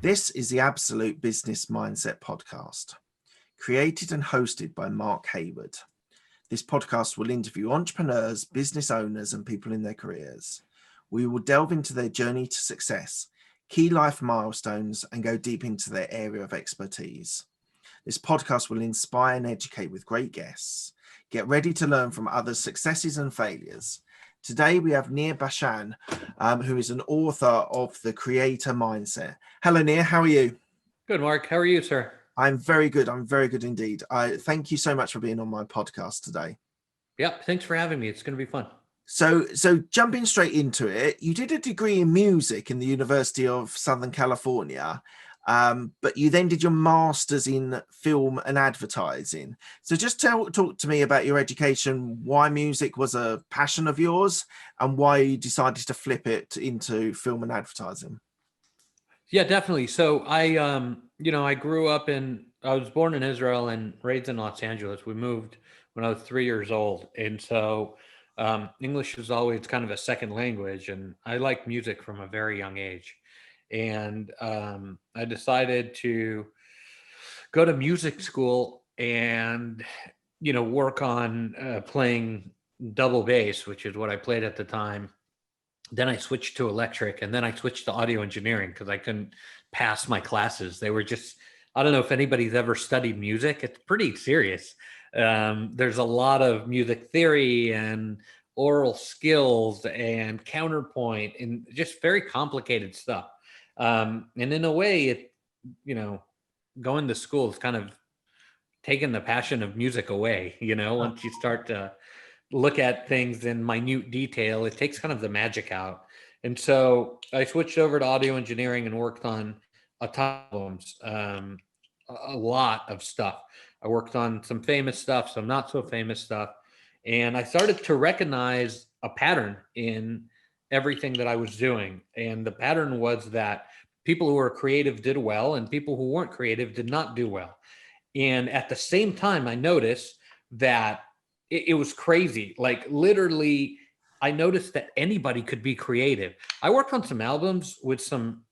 This is the Absolute Business Mindset podcast, created and hosted by Mark Hayward. This podcast will interview entrepreneurs, business owners, and people in their careers. We will delve into their journey to success, key life milestones, and go deep into their area of expertise. This podcast will inspire and educate with great guests. Get ready to learn from others' successes and failures. Today, we have Nir Bashan, who is an author of The Creator Mindset. Hello, Nir. How are you? Good, Mark. How are you, sir? I'm very good. I'm very good indeed. I thank you so much for being on my podcast today. Yep. Thanks for having me. It's going to be fun. So jumping straight into it, you did a degree in music in the University of Southern California, but you then did your master's in film and advertising. So just talk to me about your education, why music was a passion of yours, and why you decided to flip it into film and advertising. Yeah, definitely. So I was born in Israel and raised in Los Angeles. We moved when I was 3 years old. And so English was always kind of a second language. And I liked music from a very young age. And I decided to go to music school and, work on playing double bass, which is what I played at the time. Then I switched to electric, and then I switched to audio engineering because I couldn't pass my classes. They were just, I don't know if anybody's ever studied music. It's pretty serious. There's a lot of music theory and oral skills and counterpoint and just very complicated stuff. And in a way, going to school is kind of taking the passion of music away, once you start to look at things in minute detail, it takes kind of the magic out. And so I switched over to audio engineering and worked on a ton of albums, a lot of stuff. I worked on some famous stuff, some not so famous stuff. And I started to recognize a pattern in everything that I was doing. And the pattern was that people who were creative did well and people who weren't creative did not do well. And at the same time, I noticed that it was crazy. Like literally, I noticed that anybody could be creative. I worked on some albums with some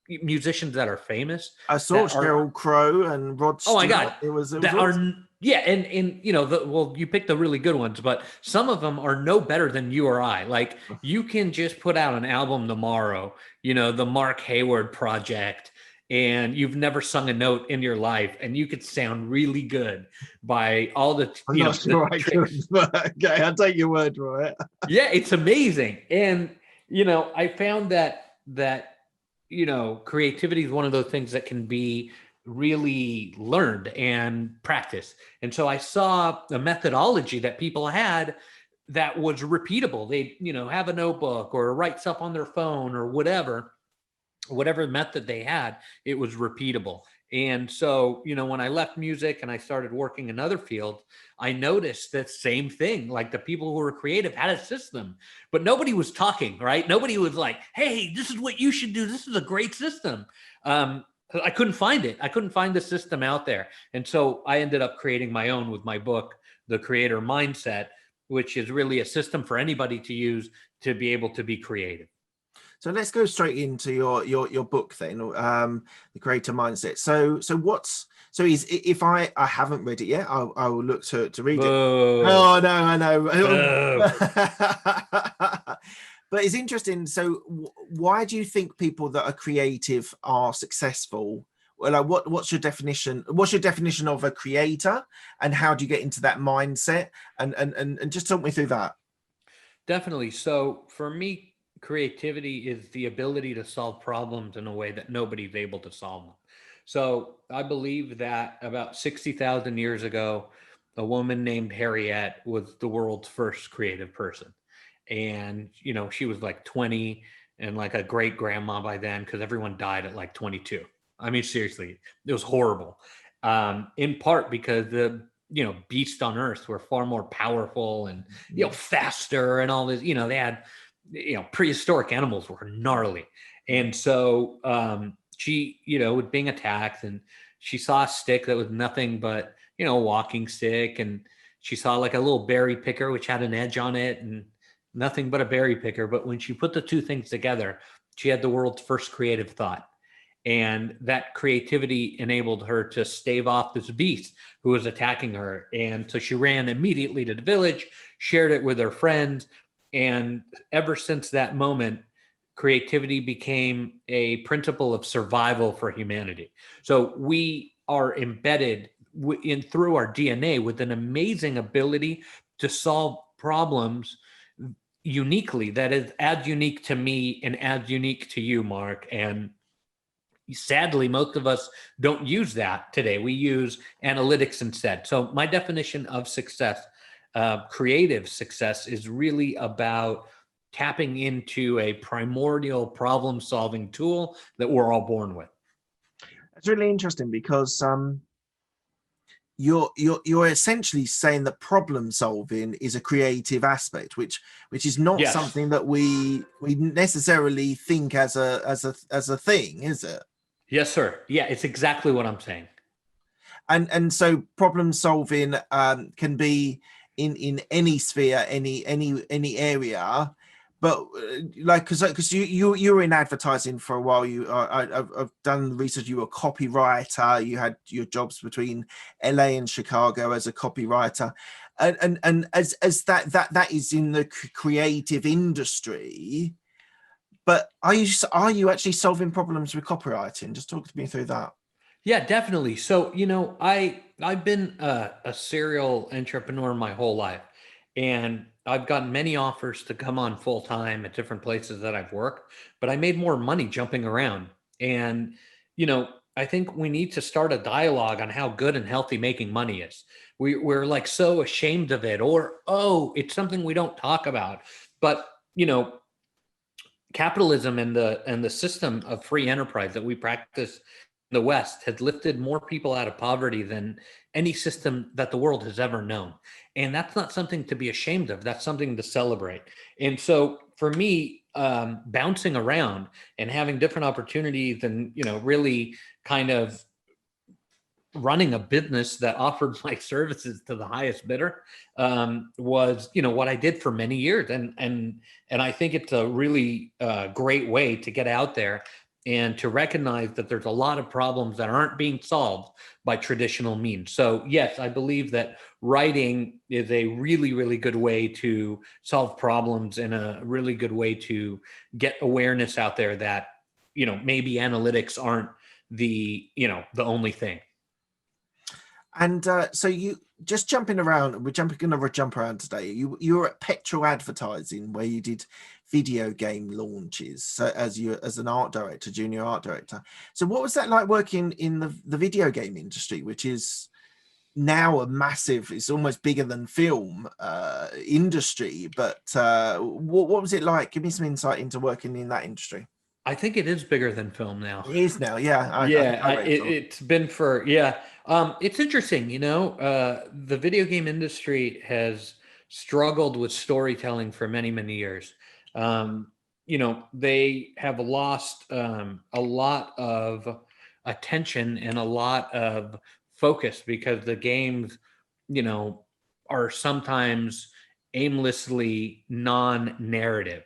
musicians that are famous. I saw Sheryl Crow and Rod Stewart. Oh my God. It was awesome. And you picked the really good ones, but some of them are no better than you or I. Like you can just put out an album tomorrow, the Mark Hayward Project, and you've never sung a note in your life, and you could sound really good by all the. I'm not sure I could, but okay, I'll take your word for it. Yeah, it's amazing, and I found that creativity is one of those things that can be really learned and practiced. And so I saw a methodology that people had that was repeatable. They have a notebook or write stuff on their phone or whatever method they had, it was repeatable. And so, when I left music and I started working in other fields, I noticed that same thing. Like the people who were creative had a system, but nobody was talking, right? Nobody was like, hey, this is what you should do. This is a great system. I couldn't find it. I couldn't find the system out there. And so I ended up creating my own with my book, The Creator Mindset, which is really a system for anybody to use to be able to be creative. So let's go straight into your book then, The Creator Mindset. If I haven't read it yet, I will look to read it. Oh no, I know. But it's interesting. So why do you think people that are creative are successful? Well, like what's your definition? What's your definition of a creator, and how do you get into that mindset? And just talk me through that. Definitely. So for me, creativity is the ability to solve problems in a way that nobody's able to solve them. So I believe that about 60,000 years ago, a woman named Harriet was the world's first creative person. And, she was like 20 and like a great grandma by then, because everyone died at like 22. I mean, seriously, it was horrible. In part because the beasts on earth were far more powerful and, faster and all this, they had, prehistoric animals were gnarly. And so she, was being attacked, and she saw a stick that was nothing but, a walking stick. And she saw like a little berry picker, which had an edge on it and nothing but a berry picker. But when she put the two things together, she had the world's first creative thought. And that creativity enabled her to stave off this beast who was attacking her. And so she ran immediately to the village, shared it with her friends. And ever since that moment, creativity became a principle of survival for humanity. So we are embedded in through our DNA with an amazing ability to solve problems uniquely, that is as unique to me and as unique to you, Mark. And sadly, most of us don't use that today. We use analytics instead. So my definition of success, creative success, is really about tapping into a primordial problem solving tool that we're all born with. It's really interesting because you're essentially saying that problem solving is a creative aspect, which is not Yes. something that we necessarily think as a thing, is it? Yes, sir. Yeah, it's exactly what I'm saying. And so problem solving can be in any sphere, any area. But like, because you were in advertising for a while. I've done research. You were a copywriter. You had your jobs between LA and Chicago as a copywriter, and as that is in the creative industry. But are you actually solving problems with copywriting? Just talk to me through that. Yeah, definitely. So, I've been a serial entrepreneur my whole life, and I've gotten many offers to come on full time at different places that I've worked, but I made more money jumping around. And, I think we need to start a dialogue on how good and healthy making money is. We're like so ashamed of it, or, oh, it's something we don't talk about. But, capitalism and the system of free enterprise that we practice the West has lifted more people out of poverty than any system that the world has ever known. And that's not something to be ashamed of. That's something to celebrate. And so for me, bouncing around and having different opportunities and, really kind of running a business that offered my services to the highest bidder was, what I did for many years. And I think it's a really great way to get out there and to recognize that there's a lot of problems that aren't being solved by traditional means. So yes, I believe that writing is a really, really good way to solve problems and a really good way to get awareness out there that, maybe analytics aren't the only thing. And so you just jumping around, we're going to jump around today. You were at Petrol Advertising, where you did video game launches as an art director, junior art director. So what was that like working in the video game industry, which is now a massive, it's almost bigger than film industry. But what was it like? Give me some insight into working in that industry. I think it is bigger than film now. It is now, yeah. It's been for, yeah. It's interesting, the video game industry has struggled with storytelling for many, many years. They have lost a lot of attention and a lot of focus because the games, are sometimes aimlessly non-narrative.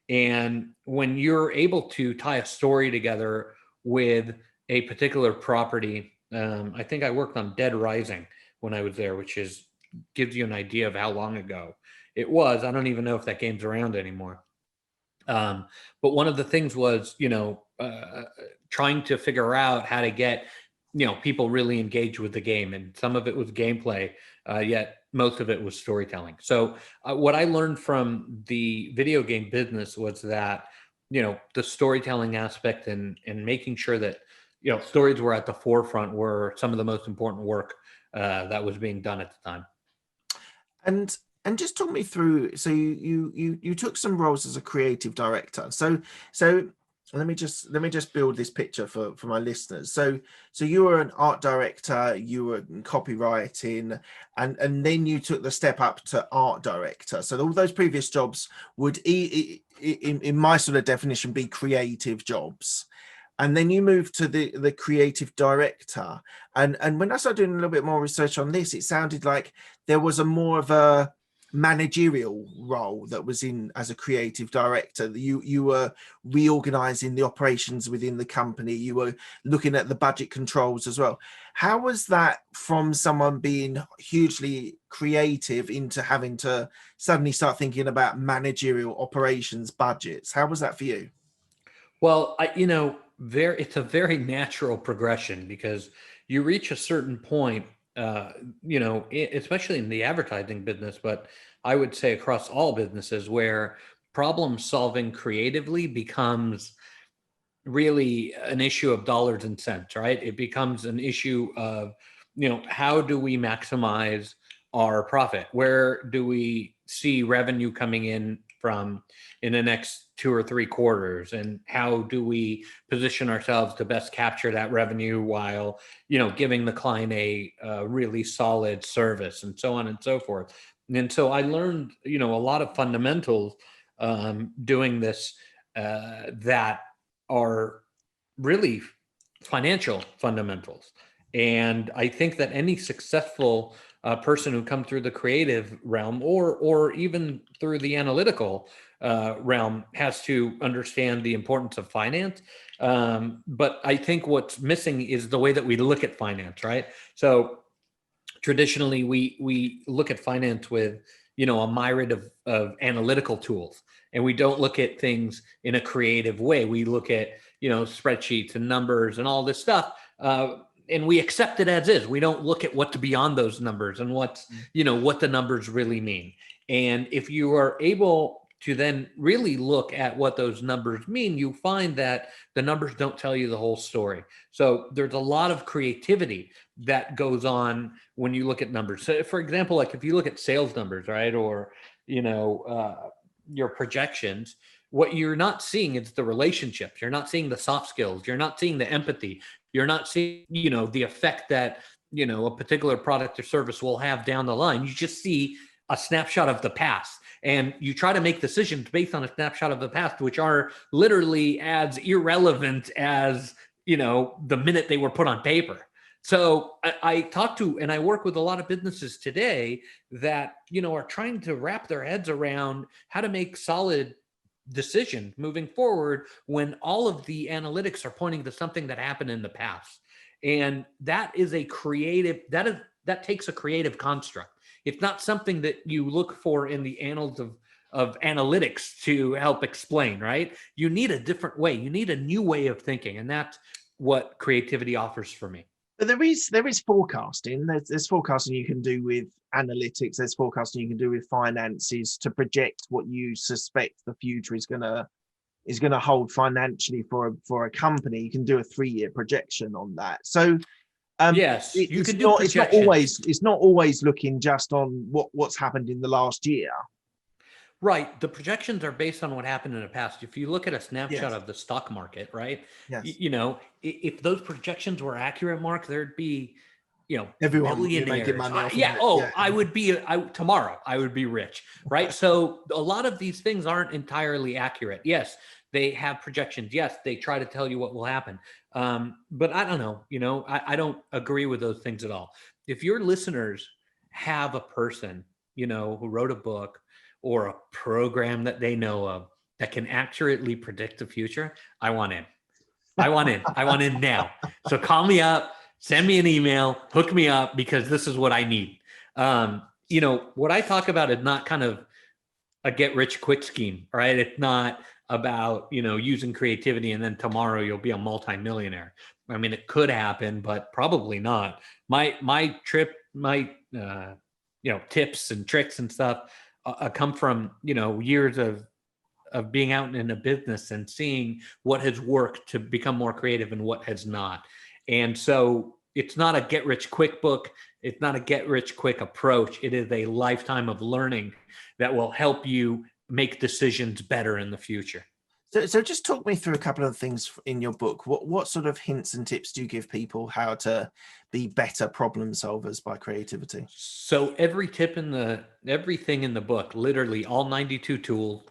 And when you're able to tie a story together with a particular property, I think I worked on Dead Rising when I was there, which gives you an idea of how long ago it was. I don't even know if that game's around anymore. But one of the things was, trying to figure out how to get, people really engaged with the game. And some of it was gameplay, yet most of it was storytelling. So what I learned from the video game business was that, the storytelling aspect and making sure that, stories were at the forefront were some of the most important work that was being done at the time. And just talk me through. So you took some roles as a creative director. So let me just build this picture for my listeners. So you were an art director, you were in copywriting, and then you took the step up to art director. So all those previous jobs would, in my sort of definition, be creative jobs. And then you moved to the creative director. And when I started doing a little bit more research on this, it sounded like there was a more of a managerial role that was in as a creative director. You were reorganizing the operations within the company. You were looking at the budget controls as well. How was that from someone being hugely creative into having to suddenly start thinking about managerial operations budgets? How was that for you? Well, it's a very natural progression because you reach a certain point, especially in the advertising business, but I would say across all businesses where problem solving creatively becomes really an issue of dollars and cents, right? It becomes an issue of, how do we maximize our profit? Where do we see revenue coming in from in the next 2 or 3 quarters? And how do we position ourselves to best capture that revenue while, giving the client a really solid service and so on and so forth. And so I learned, a lot of fundamentals doing this that are really financial fundamentals. And I think that any successful person who comes through the creative realm or even through the analytical realm has to understand the importance of finance. But I think what's missing is the way that we look at finance, right? So traditionally we look at finance with a myriad of analytical tools, and we don't look at things in a creative way. We look at spreadsheets and numbers and all this stuff, and we accept it as is. We don't look at what's beyond those numbers and what the numbers really mean. And if you are able to then really look at what those numbers mean, you find that the numbers don't tell you the whole story. So there's a lot of creativity that goes on when you look at numbers. So for example, like if you look at sales numbers, right? Or, your projections, what you're not seeing is the relationships. You're not seeing the soft skills. You're not seeing the empathy. You're not seeing, the effect that, a particular product or service will have down the line. You just see a snapshot of the past, and you try to make decisions based on a snapshot of the past, which are literally as irrelevant as, the minute they were put on paper. So I talk to, and I work with a lot of businesses today that, are trying to wrap their heads around how to make solid decisions moving forward when all of the analytics are pointing to something that happened in the past. And that is that takes a creative construct. It's not something that you look for in the annals of analytics to help explain, right? You need a different way. You need a new way of thinking. And that's what creativity offers for me. But there is forecasting. There's forecasting you can do with analytics. There's forecasting you can do with finances to project what you suspect the future is gonna hold financially for a company. You can do a 3-year projection on that. So yes, you can do projections. It's not always looking just on what's happened in the last year. Right. The projections are based on what happened in the past. If you look at a snapshot Yes. of the stock market, right? Yes. If those projections were accurate, Mark, there'd be, Everyone would be millionaires. making money off of Yeah. it. Oh, Yeah. I would be tomorrow. I would be rich, right? So a lot of these things aren't entirely accurate. Yes, they have projections. Yes, they try to tell you what will happen. But I don't know. I don't agree with those things at all. If your listeners have a person, who wrote a book or a program that they know of that can accurately predict the future, I want in. I want in. I want in now. So call me up, send me an email, hook me up, because this is what I need. What I talk about is not kind of a get rich quick scheme, right? It's not about, using creativity and then tomorrow you'll be a multimillionaire. I mean, it could happen, but probably not. My tips and tricks and stuff come from, years of being out in a business and seeing what has worked to become more creative and what has not. And so it's not a get rich quick book. It's not a get rich quick approach. It is a lifetime of learning that will help you make decisions better in the future. So just talk me through a couple of things in your book. What sort of hints and tips do you give people how to be better problem solvers by creativity? So everything in the book, literally all 92 tools,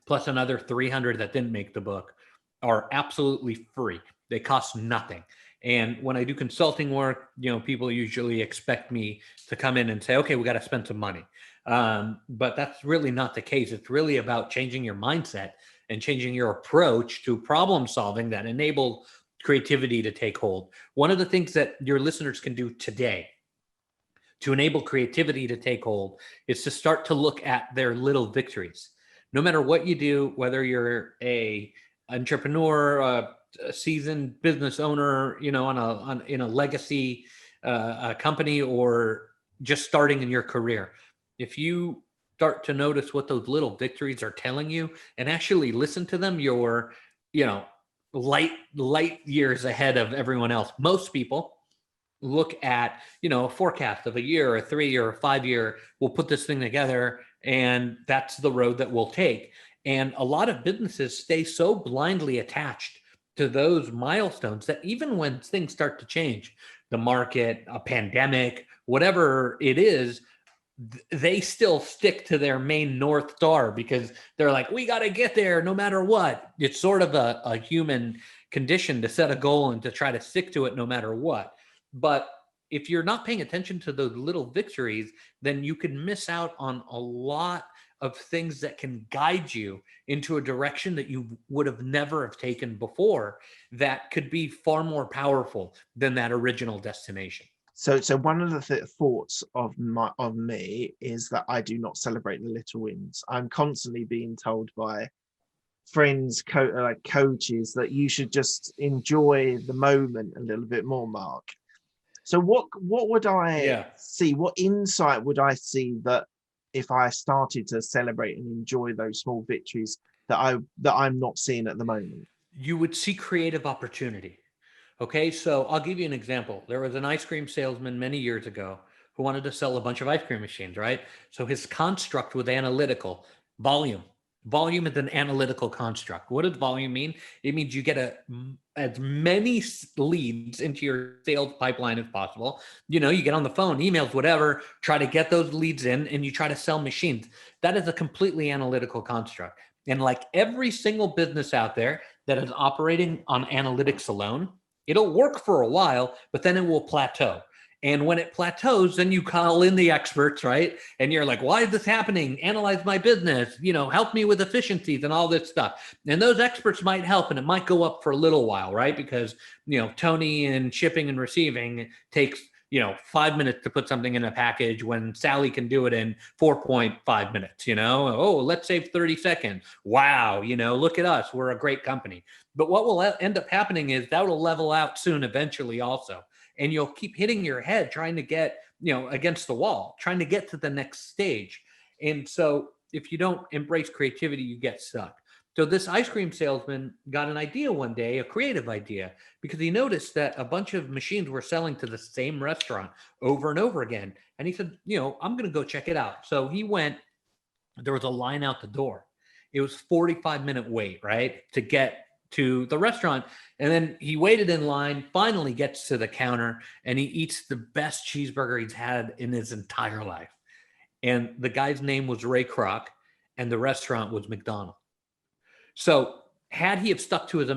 plus another 300 that didn't make the book, are absolutely free. They cost nothing. And when I do consulting work, people usually expect me to come in and say, okay, we got to spend some money. But that's really not the case. It's really about changing your mindset and changing your approach to problem solving that enable creativity to take hold. One of the things that your listeners can do today to enable creativity to take hold is to start to look at their little victories. No matter what you do, whether you're a entrepreneur, a seasoned business owner, in a legacy a company, or just starting in your career, if you start to notice what those little victories are telling you and actually listen to them, you're, you know, light years ahead of everyone else. Most people look at, a forecast of a year, a 3-year, or a 5-year. We'll put this thing together, and that's the road that we'll take. And a lot of businesses stay so blindly attached to those milestones that even when things start to change, the market, a pandemic, whatever it is, they still stick to their main North Star because they're like, we got to get there no matter what. It's sort of a human condition to set a goal and to try to stick to it no matter what. But if you're not paying attention to those little victories, then you can miss out on a lot of things that can guide you into a direction that you would have never have taken before, that could be far more powerful than that original destination. So one of the thoughts of me is that I do not celebrate the little wins. I'm constantly being told by friends, like coaches, that you should just enjoy the moment a little bit more, Mark. So what would I see? What insight would I see that if I started to celebrate and enjoy those small victories that I'm not seeing at the moment? You would see creative opportunity. Okay, so I'll give you an example. There was an ice cream salesman many years ago who wanted to sell a bunch of ice cream machines, right? So his construct was analytical. Volume. Volume is an analytical construct. What does volume mean? It means you get as many leads into your sales pipeline as possible. You get on the phone, emails, whatever, try to get those leads in, and you try to sell machines. That is a completely analytical construct. And like every single business out there that is operating on analytics alone, it'll work for a while, but then it will plateau. And when it plateaus, then you call in the experts, right? And you're like, why is this happening? Analyze my business, help me with efficiencies and all this stuff. And those experts might help, and it might go up for a little while, right? Because, Tony in shipping and receiving takes, 5 minutes to put something in a package when Sally can do it in 4.5 minutes, oh, let's save 30 seconds. Wow. Look at us. We're a great company. But what will end up happening is that will level out soon, eventually also. And you'll keep hitting your head trying to get, against the wall, trying to get to the next stage. And so if you don't embrace creativity, you get stuck. So this ice cream salesman got an idea one day, a creative idea, because he noticed that a bunch of machines were selling to the same restaurant over and over again. And he said, I'm going to go check it out. So he went. There was a line out the door. It was 45-minute wait, right, to get to the restaurant. And then he waited in line, finally gets to the counter, and he eats the best cheeseburger he's had in his entire life. And the guy's name was Ray Kroc, and the restaurant was McDonald's. So had he have stuck to his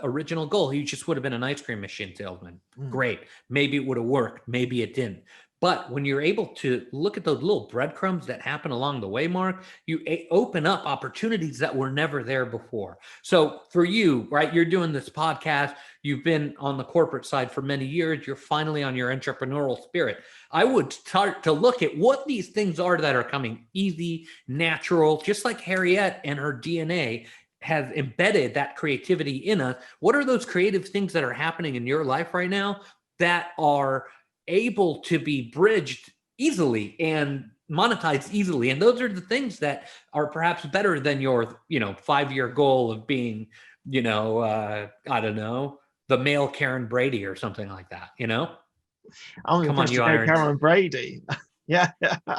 original goal, he just would have been an ice cream machine salesman. Great. Maybe it would have worked. Maybe it didn't. But when you're able to look at those little breadcrumbs that happen along the way, Mark, you open up opportunities that were never there before. So for you, right, you're doing this podcast. You've been on the corporate side for many years. You're finally on your entrepreneurial spirit. I would start to look at what these things are that are coming easy, natural, just like Harriet and her DNA has embedded that creativity in us. What are those creative things that are happening in your life right now that are able to be bridged easily and monetized easily? And those are the things that are perhaps better than your, 5-year goal of being, I don't know, the male Karen Brady or something like that, Come on, you Irons. Karen Brady. Yeah.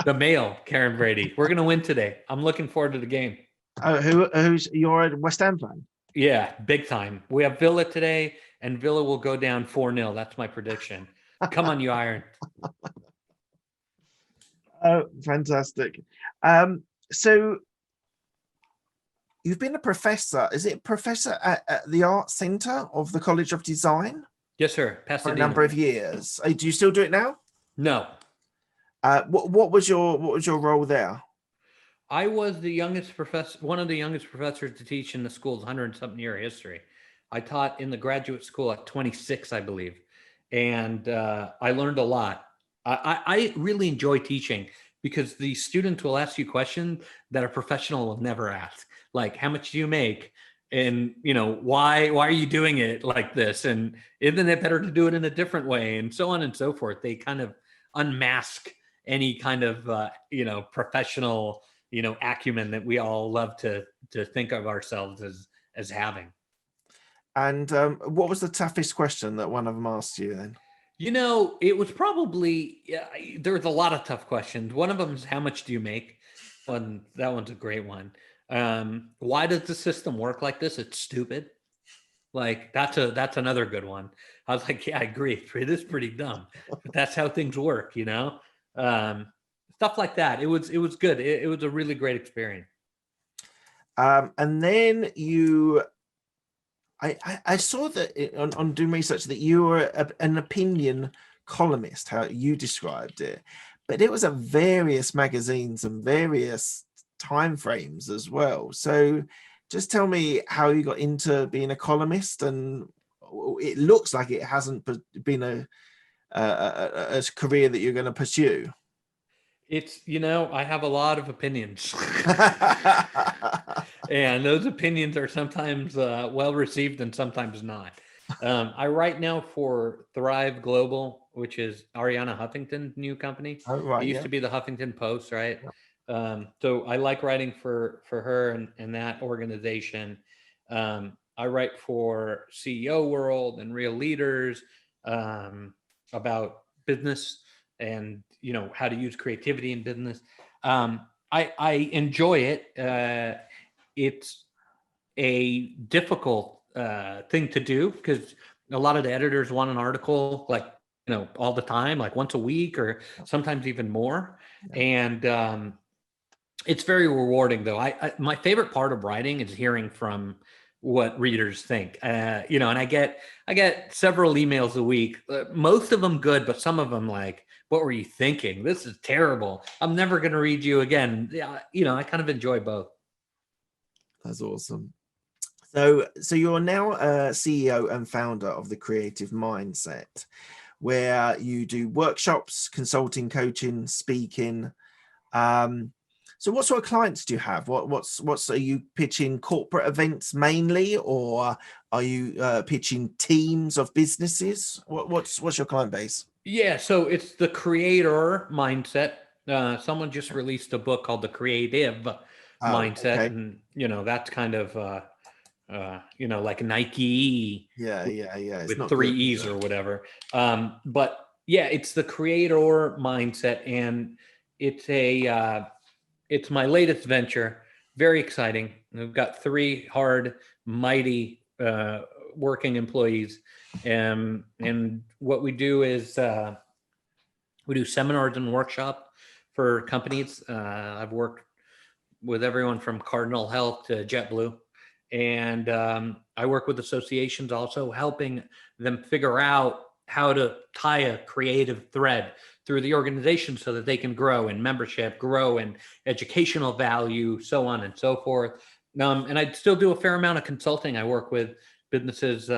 The male Karen Brady. We're going to win today. I'm looking forward to the game. Oh, who's you're a West Ham fan? Yeah, big time. We have Villa today, and Villa will go down 4-0. That's my prediction. Come on, you Iron. Oh, fantastic. So you've been a professor. Is it professor at the Art Center of the College of Design? Yes, sir. Pasadena. For a number of years. Do you still do it now? No. What was your role there? I was the youngest professor, one of the youngest professors to teach in the school's 100-something-year history. I taught in the graduate school at 26, I believe, and I learned a lot. I really enjoy teaching because the students will ask you questions that a professional will never ask, like how much do you make, and why are you doing it like this, and isn't it better to do it in a different way, and so on and so forth. They kind of unmask any kind of professional acumen that we all love to think of ourselves as having. And what was the toughest question that one of them asked you then? It was probably, yeah, there was a lot of tough questions. One of them is how much do you make? That one's a great one. Why does the system work like this? It's stupid. Like that's another good one. I was like, yeah, I agree. It is pretty dumb, but that's how things work. Um, Stuff like that. It was good. It was a really great experience. And then I saw that on doing research that you were an opinion columnist, how you described it, but it was at various magazines and various time frames as well. So just tell me how you got into being a columnist, and it looks like it hasn't been a career that you're going to pursue. I have a lot of opinions. And those opinions are sometimes well received and sometimes not. I write now for Thrive Global, which is Ariana Huffington's new company. Oh, It right, used yeah. to be the Huffington Post, right? So I like writing for her and that organization. I write for CEO World and Real Leaders, about business and how to use creativity in business. I enjoy it. It's a difficult thing to do because a lot of the editors want an article like all the time, like once a week or sometimes even more. Yeah. And it's very rewarding, though. My favorite part of writing is hearing from what readers think. And I get several emails a week. Most of them good, but some of them like, "What were you thinking? This is terrible. I'm never going to read you again." Yeah, I kind of enjoy both. That's awesome. So you're now a CEO and founder of the Creative Mindset, where you do workshops, consulting, coaching, speaking. So what sort of clients do you have? What's are you pitching corporate events mainly, or are you pitching teams of businesses? What's your client base? Yeah, so it's the creator mindset. Someone just released a book called The Creative Oh, Mindset, okay. and that's kind of like Nike Yeah, with, yeah, yeah. It's with not three good, is E's it? or whatever. But yeah, it's the creator mindset, and it's my latest venture. Very exciting. We've got three hard, mighty working employees, and what we do is we do seminars and workshops for companies. I've worked with everyone from Cardinal Health to JetBlue. And I work with associations also, helping them figure out how to tie a creative thread through the organization so that they can grow in membership, grow in educational value, so on and so forth. And I still do a fair amount of consulting. I work with businesses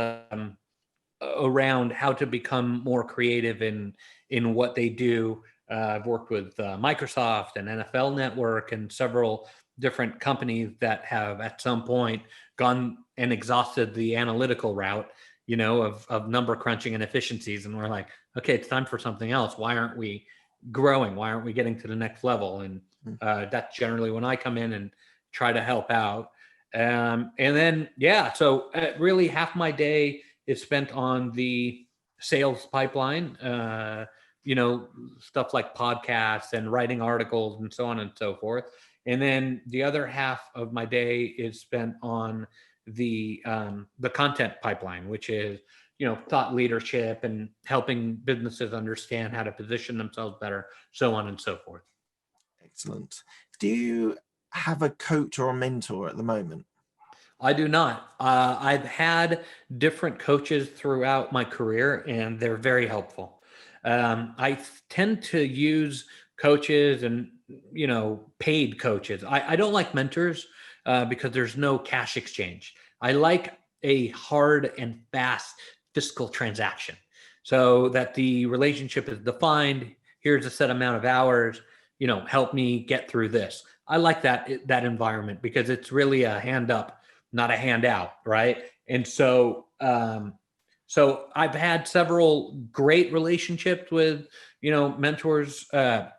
around how to become more creative in what they do. I've worked with Microsoft and NFL Network and several different companies that have at some point gone and exhausted the analytical route, of number crunching and efficiencies. And we're like, okay, it's time for something else. Why aren't we growing? Why aren't we getting to the next level? And that's generally when I come in and try to help out. And then, yeah, so really half my day is spent on the sales pipeline, stuff like podcasts and writing articles and so on and so forth. And then the other half of my day is spent on the content pipeline, which is thought leadership and helping businesses understand how to position themselves better, so on and so forth. Excellent. Do you have a coach or a mentor at the moment? I do not. I've had different coaches throughout my career, and they're very helpful. I tend to use coaches and, paid coaches. I don't like mentors because there's no cash exchange. I like a hard and fast fiscal transaction so that the relationship is defined. Here's a set amount of hours, help me get through this. I like that environment because it's really a hand up, not a handout, right? And so I've had several great relationships with, mentors,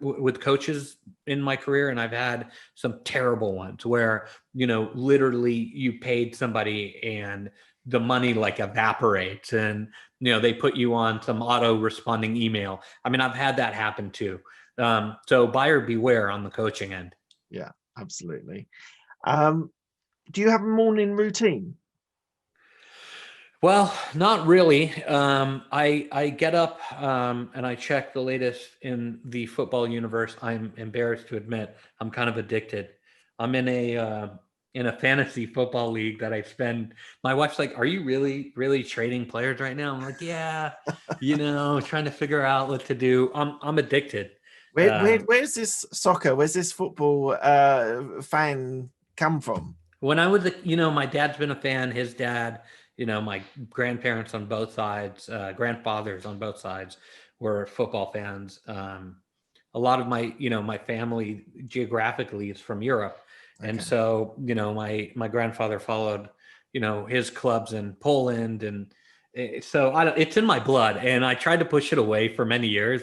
with coaches in my career, and I've had some terrible ones where, literally you paid somebody and the money like evaporates, and they put you on some auto responding email. I mean, I've had that happen too. So buyer beware on the coaching end. Yeah, absolutely. Do you have a morning routine? Well, not really. I get up and I check the latest in the football universe. I'm embarrassed to admit I'm kind of addicted. I'm in a fantasy football league that I spend. My wife's like, "Are you really trading players right now?" I'm like, "Yeah, trying to figure out what to do." I'm addicted. Where's this soccer? Where's this football fan come from? When I was, my dad's been a fan. His dad, my grandparents on both sides, grandfathers on both sides were football fans. A lot of my family geographically is from Europe. Okay. And so, my grandfather followed, his clubs in Poland. And so it's in my blood. And I tried to push it away for many years,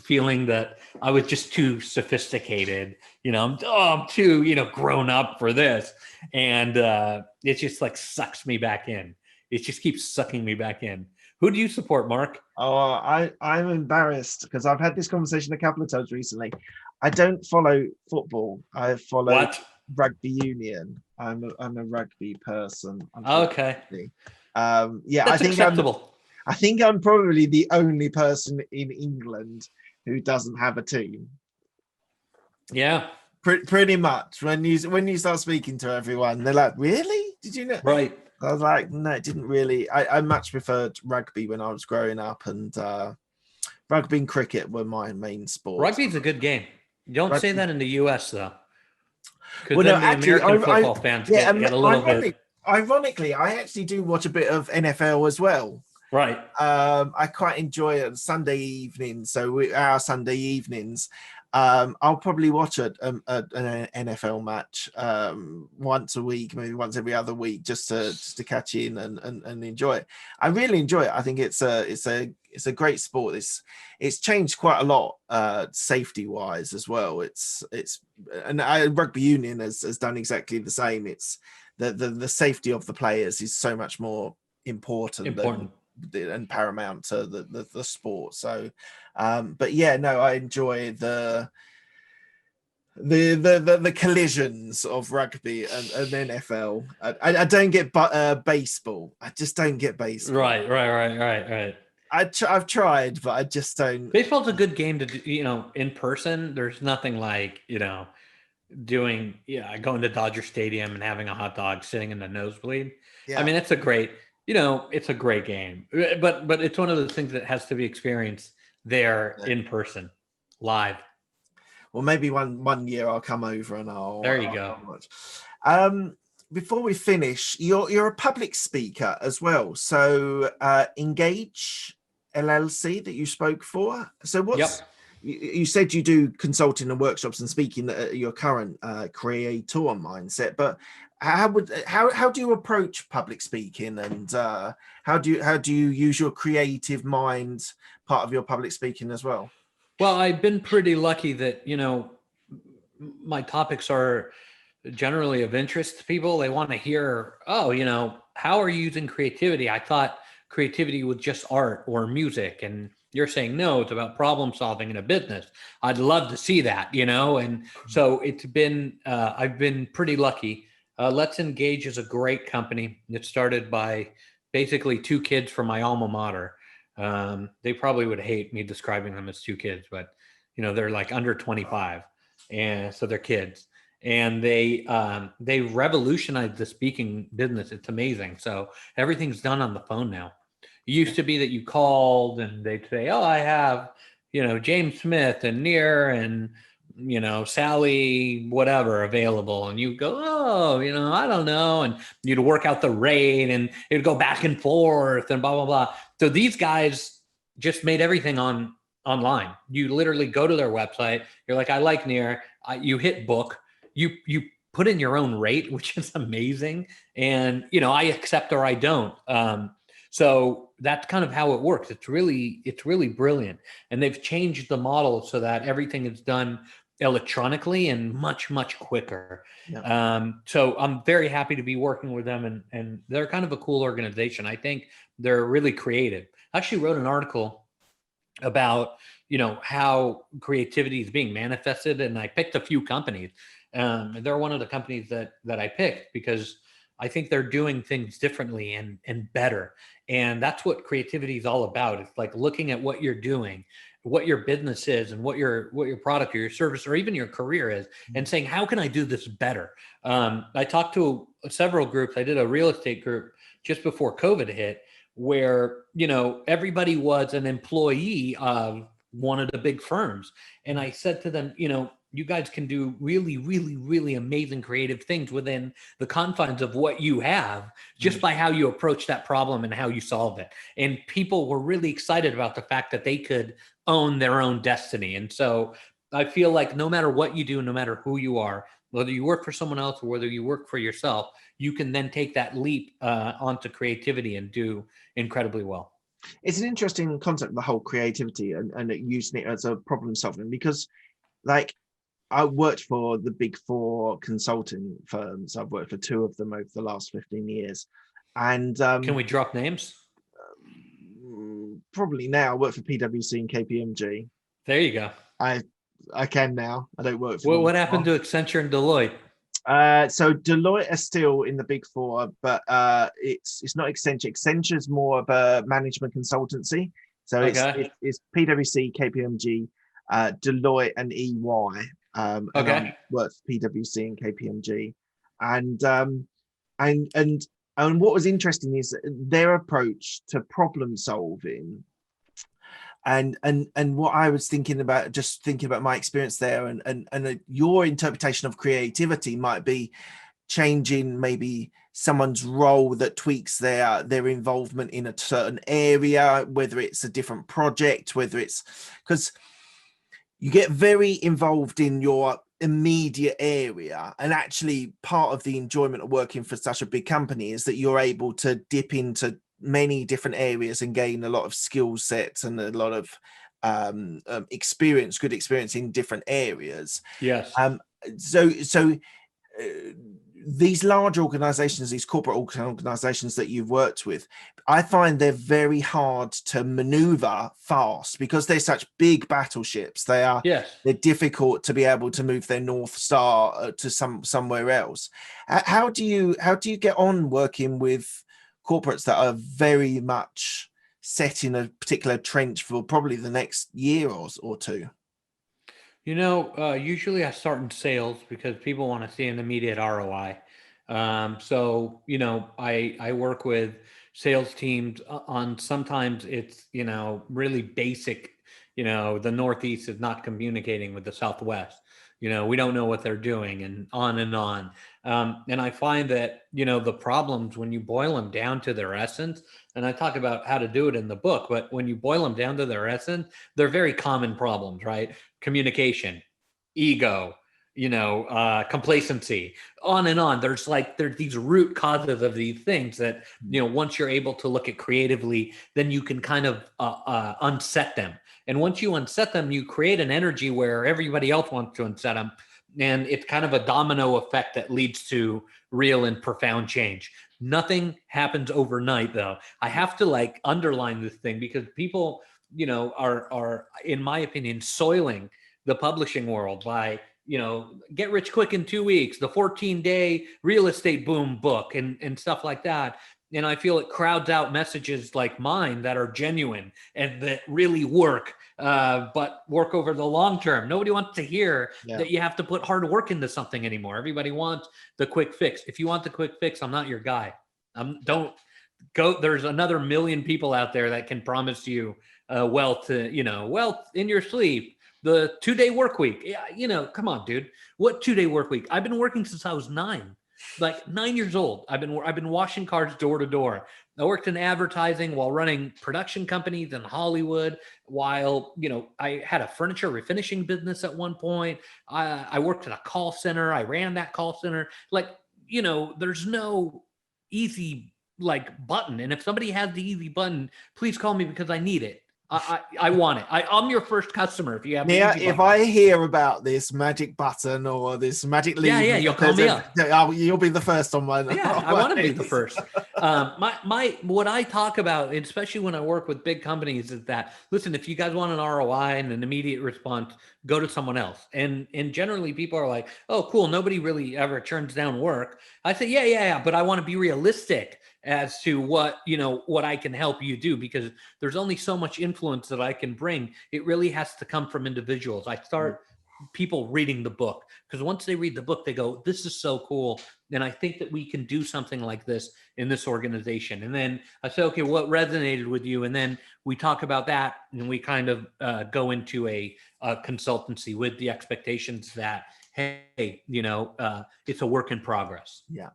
feeling that I was just too sophisticated, I'm too, grown up for this. And it just like sucks me back in. It just keeps sucking me back in. Who do you support, Mark? Oh, I'm embarrassed because I've had this conversation a couple of times recently. I don't follow football. I follow What? rugby union. I'm a rugby person. Okay. Yeah, That's acceptable. I think I'm probably the only person in England who doesn't have a team. Yeah. Pretty much. When you start speaking to everyone, they're like, "Really? Did you know?" Right. I was like, "No, it didn't really." I much preferred rugby when I was growing up, and rugby and cricket were my main sports. Rugby's a good game. Don't say that in the U.S. though, because Well, then no, the actually, American football fans get a little bit. Ironically, I actually do watch a bit of NFL as well. Right. I quite enjoy it Sunday evenings. So our Sunday evenings, I'll probably watch an NFL match once a week, maybe once every other week, just to catch in and enjoy it. I really enjoy it. I think it's a great sport. It's changed quite a lot safety wise as well. Rugby union has done exactly the same. It's the safety of the players is so much more important. And paramount to the sport. So but yeah, no, I enjoy the collisions of rugby and NFL. I don't get baseball. I just don't get baseball. Right. I've tried, but I just don't. Baseball's a good game to do, in person. There's nothing like, going to Dodger Stadium and having a hot dog sitting in the nosebleed. Yeah. I mean, it's a great game, but it's one of those things that has to be experienced there in person, live. Well, maybe one year I'll come over and There you go. watch. Before we finish, you're a public speaker as well. So Engage LLC that you spoke for. So what's you said you do consulting and workshops and speaking at your current creator mindset, but how do you approach public speaking, and how do you use your creative mind part of your public speaking as well? Well, I've been pretty lucky that, my topics are generally of interest to people. They want to hear, how are you using creativity? I thought creativity was just art or music, and you're saying no, it's about problem solving in a business. I'd love to see that, and so it's been I've been pretty lucky. Let's Engage is a great company. It started by basically two kids from my alma mater. They probably would hate me describing them as two kids, but they're like under 25, and so they're kids. And they revolutionized the speaking business. It's amazing. So everything's done on the phone now. It used to be that you called and they'd say, "Oh, I have, James Smith and Nir and, Sally, whatever available. And you go, oh, I don't know. And you'd work out the rate and it'd go back and forth and blah, blah, blah. So these guys just made everything online. You literally go to their website. You're like, I like Nir. You hit book. You put in your own rate, which is amazing. And, I accept or I don't. So that's kind of how it works. It's really brilliant. And they've changed the model so that everything is done electronically and much, much quicker. Yeah. So I'm very happy to be working with them, and they're kind of a cool organization. I think they're really creative. I actually wrote an article about, how creativity is being manifested. And I picked a few companies. They're one of the companies that I picked because I think they're doing things differently and better. And that's what creativity is all about. It's like looking at what you're doing, what your business is, and what your product or your service or even your career is, and saying, how can I do this better? I talked to several groups. I did a real estate group just before COVID hit, where, everybody was an employee of one of the big firms. And I said to them, you guys can do really, really, really amazing creative things within the confines of what you have, just by how you approach that problem and how you solve it. And people were really excited about the fact that they could own their own destiny. And so I feel like no matter what you do, no matter who you are, whether you work for someone else or whether you work for yourself, you can then take that leap onto creativity and do incredibly well. It's an interesting concept, the whole creativity and using it as a problem solving, because like I worked for the big four consulting firms. I've worked for two of them over the last 15 years. And can we drop names? Probably now. I work for PwC and KPMG. There you go. I can now. I don't work for them. What happened to Accenture and Deloitte? So Deloitte are still in the big four, but it's not Accenture. Accenture's more of a management consultancy. So it's PwC, KPMG, Deloitte, and EY. And I worked for PwC and KPMG, and what was interesting is their approach to problem solving. And what I was thinking about my experience there, and your interpretation of creativity might be changing maybe someone's role that tweaks their involvement in a certain area, whether it's a different project, whether it's because you get very involved in your immediate area, and actually part of the enjoyment of working for such a big company is that you're able to dip into many different areas and gain a lot of skill sets and a lot of good experience in different areas. Yes. So these large organizations, these corporate organizations that you've worked with, I find they're very hard to maneuver fast because they're such big battleships. They're difficult to be able to move their North Star to somewhere else. How do you get on working with corporates that are very much set in a particular trench for probably the next year or two? Usually I start in sales because people want to see an immediate ROI. So, I work with sales teams on, sometimes it's, really basic, the Northeast is not communicating with the Southwest. We don't know what they're doing, and on and on. And I find that, the problems, when you boil them down to their essence, and I talk about how to do it in the book, but when you boil them down to their essence, they're very common problems, right? Communication, ego, complacency, on and on. There's these root causes of these things that, once you're able to look at creatively, then you can kind of unset them. And once you unset them, you create an energy where everybody else wants to unset them. And it's kind of a domino effect that leads to real and profound change. Nothing happens overnight, though. I have to underline this thing because people, are, in my opinion, soiling the publishing world by, get rich quick in 2 weeks, the 14-day real estate boom book and stuff like that. And I feel it crowds out messages like mine that are genuine and that really work, but work over the long term. Nobody wants to hear that you have to put hard work into something anymore. Everybody wants the quick fix. If you want the quick fix, I'm not your guy. Don't go. There's another million people out there that can promise you wealth, wealth in your sleep, the 2-day work week. Yeah, come on, dude. What 2-day work week? I've been working since I was 9, like 9 years old. I've been washing cars door to door. I worked in advertising while running production companies in Hollywood. While I had a furniture refinishing business at one point. I worked in a call center. I ran that call center. Like, there's no easy like button. And if somebody has the easy button, please call me because I need it. I want it. I'm your first customer if you have the Nia, easy if button. I hear about this magic button or this magic lever, Yeah, you'll call me up. You'll be the first on my. Yeah, I want to be the first. What I talk about, especially when I work with big companies, is that listen, if you guys want an ROI and an immediate response, go to someone else. And generally, people are like, "Oh, cool, nobody really ever turns down work." I say, "Yeah, but I want to be realistic as to what I can help you do, because there's only so much influence that I can bring. It really has to come from individuals." I start people reading the book, because once they read the book, they go, "This is so cool. And I think that we can do something like this in this organization." And then I say, "Okay, what resonated with you?" And then we talk about that, and we kind of go into a consultancy with the expectations that, hey, it's a work in progress. Yeah.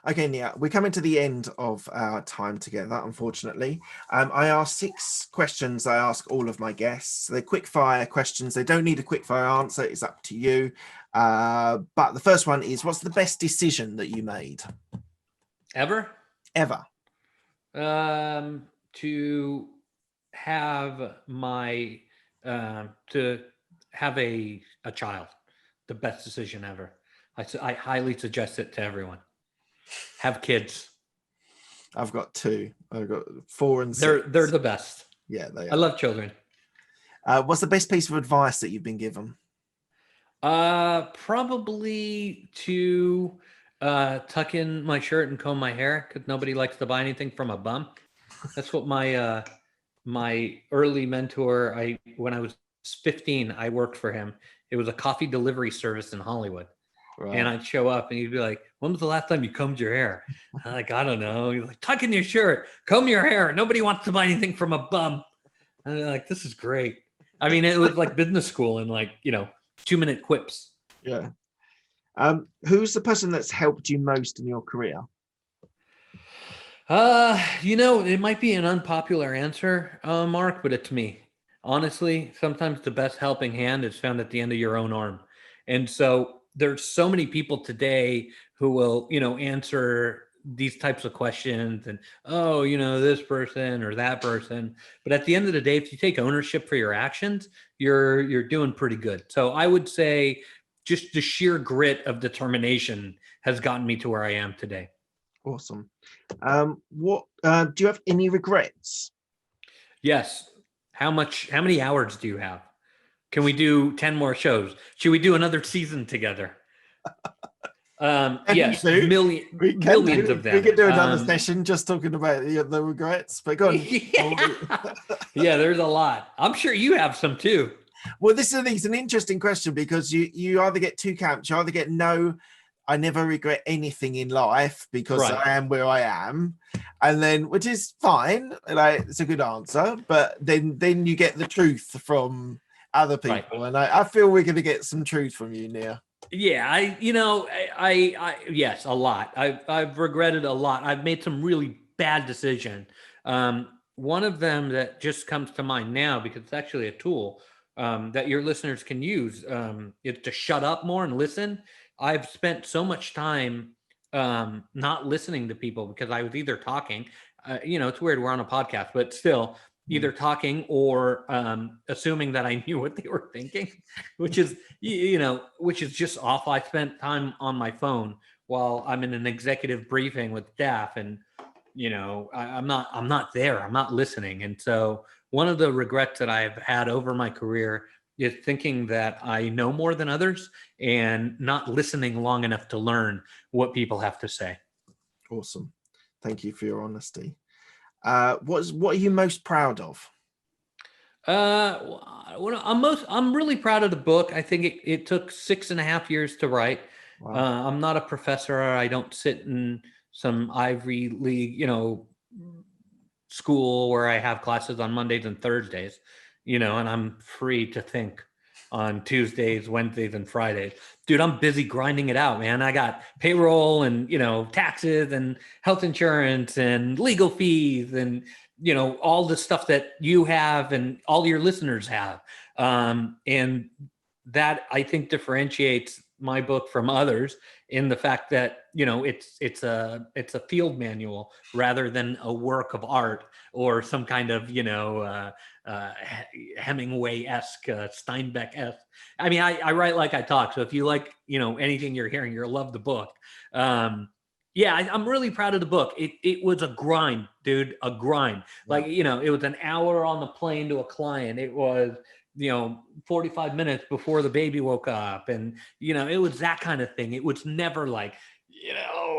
Okay, Nia, we're coming to the end of our time together, unfortunately. I asked 6 questions. I ask all of my guests. They're quick fire questions. They don't need a quick fire answer. It's up to you. But the first one is, what's the best decision that you made? Ever? To have my to have a child, the best decision ever. I highly suggest it to everyone. Have kids. I've got 2. I've got 4 and 6. They're the best. Yeah, they are. I love children. What's the best piece of advice that you've been given? Probably to tuck in my shirt and comb my hair, because nobody likes to buy anything from a bum. That's what my early mentor, when I was 15, I worked for him. It was a coffee delivery service in Hollywood. Right. And I'd show up and he'd be like, "When was the last time you combed your hair?" I'm like, "I don't know." He's like, "Tuck in your shirt, comb your hair. Nobody wants to buy anything from a bum." And I'm like, "This is great." I mean, it was like business school and 2-minute quips. Yeah. Who's the person that's helped you most in your career? It might be an unpopular answer, Mark, but it's me. Honestly, sometimes the best helping hand is found at the end of your own arm. And so there's so many people today who will, answer these types of questions and, this person or that person. But at the end of the day, if you take ownership for your actions, you're doing pretty good. So I would say just the sheer grit of determination has gotten me to where I am today. Awesome. What do you have any regrets? Yes. How many hours do you have? Can we do 10 more shows? Should we do another season together? Yes, millions of them. We could do another session just talking about the regrets, but go on. Yeah, there's a lot. I'm sure you have some too. Well, this is an interesting question, because you either get 2 camps. You either get no, I never regret anything in life because right. I am where I am, and then, which is fine, it's a good answer, but then you get the truth from other people, right. And I feel we're going to get some truth from you, Nir. Yeah, I yes, a lot. I've regretted a lot. I've made some really bad decisions. One of them that just comes to mind now, because it's actually a tool that your listeners can use, is to shut up more and listen. I've spent so much time not listening to people because I was either talking, it's weird, we're on a podcast, but still either talking or assuming that I knew what they were thinking, which is just awful. I spent time on my phone while I'm in an executive briefing with staff, and I'm not there. I'm not listening. And so one of the regrets that I've had over my career is thinking that I know more than others and not listening long enough to learn what people have to say. Awesome. Thank you for your honesty. What are you most proud of? I'm really proud of the book. I think it took 6.5 years to write. Wow. I'm not a professor. I don't sit in some Ivy League, school where I have classes on Mondays and Thursdays, and I'm free to think on Tuesdays, Wednesdays, and Fridays. Dude, I'm busy grinding it out, man. I got payroll and, taxes and health insurance and legal fees and, all the stuff that you have and all your listeners have. And that, I think, differentiates my book from others in the fact that, it's a field manual rather than a work of art or some kind of, Hemingway-esque, Steinbeck-esque. I mean, I write like I talk. So if you like, anything you're hearing, you'll love the book. I'm really proud of the book. It was a grind, dude, a grind. Like, it was an hour on the plane to a client. It was, 45 minutes before the baby woke up. And, it was that kind of thing. It was never like,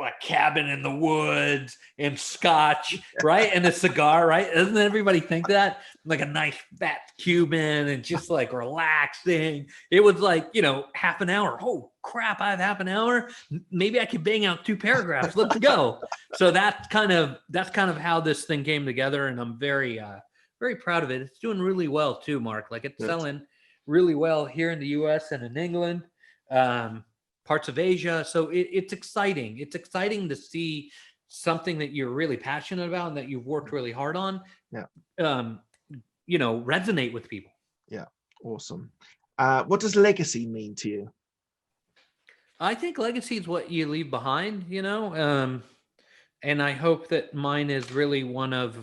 a cabin in the woods and scotch, right? And a cigar, right? Doesn't everybody think that? Like a nice fat Cuban and just like relaxing. It was like, half an hour. Oh crap, I have half an hour. Maybe I could bang out 2 paragraphs. Let's go. So that's kind of how this thing came together. And I'm very, very proud of it. It's doing really well too, Mark. Like it's selling really well here in the US and in England. Parts of Asia. So it's exciting. It's exciting to see something that you're really passionate about and that you've worked really hard on, resonate with people. Yeah. Awesome. What does legacy mean to you? I think legacy is what you leave behind, and I hope that mine is really one of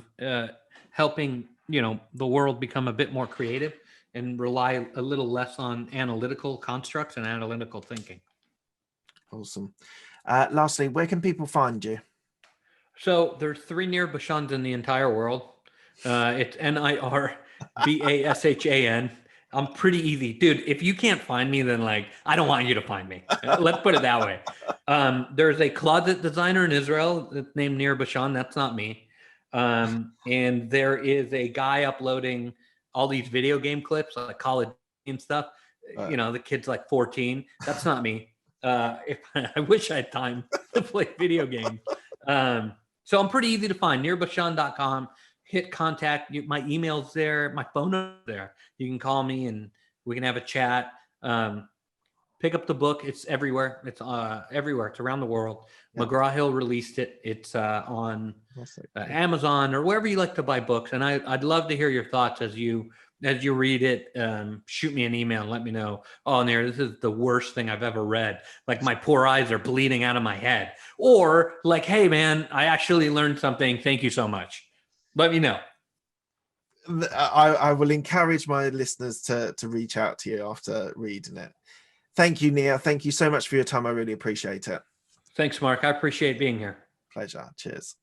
helping, the world become a bit more creative and rely a little less on analytical constructs and analytical thinking. Awesome. Lastly, where can people find you? So there's 3 Nir Bashans in the entire world. It's NIRBASHAN. I'm pretty easy. Dude, if you can't find me, then I don't want you to find me. Let's put it that way. There's a closet designer in Israel that's named Nir Bashan. That's not me. And there is a guy uploading all these video game clips, like college game stuff. The kid's like 14. That's not me. If I wish I had time to play video games. So I'm pretty easy to find. NirBashan.com. Hit contact. My email's there. My phone number's there. You can call me and we can have a chat. Pick up the book. It's everywhere. It's everywhere. It's around the world. Yeah. McGraw-Hill released it. It's on Amazon or wherever you like to buy books. And I'd love to hear your thoughts as you read it. Shoot me an email and let me know. Oh, Nir, this is the worst thing I've ever read. Like my poor eyes are bleeding out of my head. Or like, hey man, I actually learned something. Thank you so much. Let me know. I will encourage my listeners to reach out to you after reading it. Thank you, Nir. Thank you so much for your time. I really appreciate it. Thanks, Mark. I appreciate being here. Pleasure. Cheers.